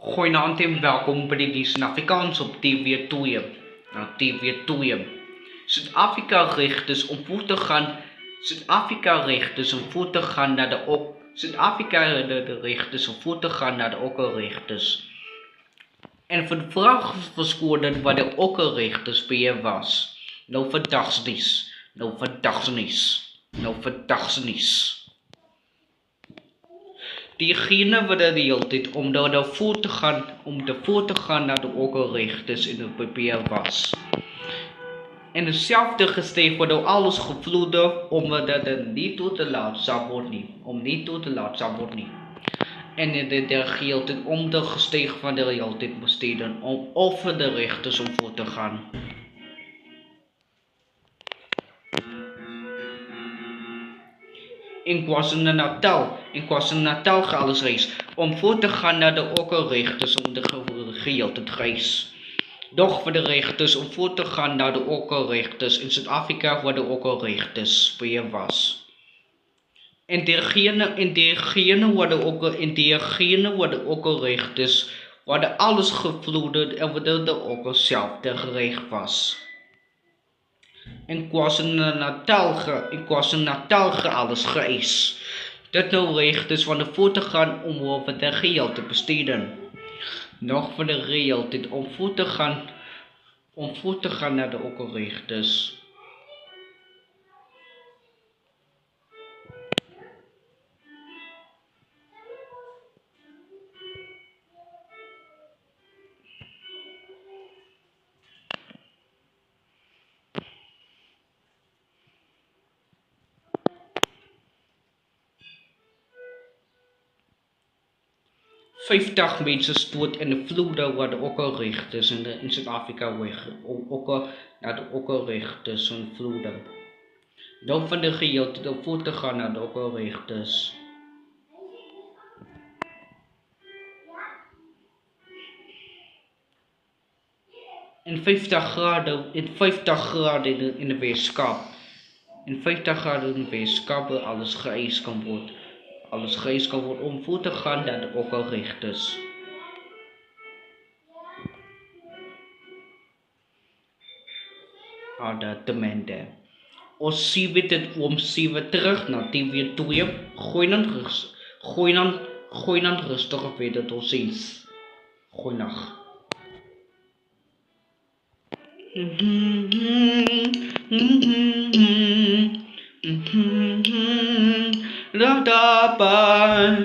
Goedenavond en welkom bij de Afrikaans op TV2. TV2. Zuid-Afrika richt dus om voet te gaan. Zuid-Afrika richt dus om voet te gaan naar de ok. Zuid-Afrika richt dus om voet te gaan naar de okkerrichters. En voor de vraag verschoorden waar de okkerrichters bij je was. Nou verdagsnies. Nou verdagsnies. Nou verdagsnies. Diegene wat de hele tijd om de voet te gaan naar de okkerrichters in het papier was. En hetzelfde gesteeg wordt door alles gevloeden omdat het niet toe te laat zou worden. Om niet toe te laat zou worden. En de hele tijd om de gesteeg van de hele tijd besteden om over de richters om voor te gaan. In KwaZulu-Natal gaat alles reis om voor te gaan naar de okkerrichters om de geheel te reis. Doch voor de richters om voor te gaan naar de okkerrichters in Zuid-Afrika waar de okkerrichters weer was. En diegene waar de okkerrichters waar alles gevloeden en waar de okker zelf terecht was. In KwaZulu-Natal gaat alles geëist. Dat nou richters van de voet te gaan om over de geheel te besteden. Nog voor de reëel dit om voet te gaan naar de okkerrichters. Vijftig mensen stoot in de vloeden waar de okkerrichters in Zuid-Afrika naar de okkerrichters en vloeden. Dan van de geheel om voet te gaan naar de okkerrichters. In 50 graden in de weerskap. In 50 graden in de weerskap waar alles geëist kan worden. Alles geëist kan worden om voet te gaan naar de okkerrichters. Dat demande. Ons zien we terug naar TV2. Gooi dan rustig weer tot ziens. Goeienacht. Da da ba.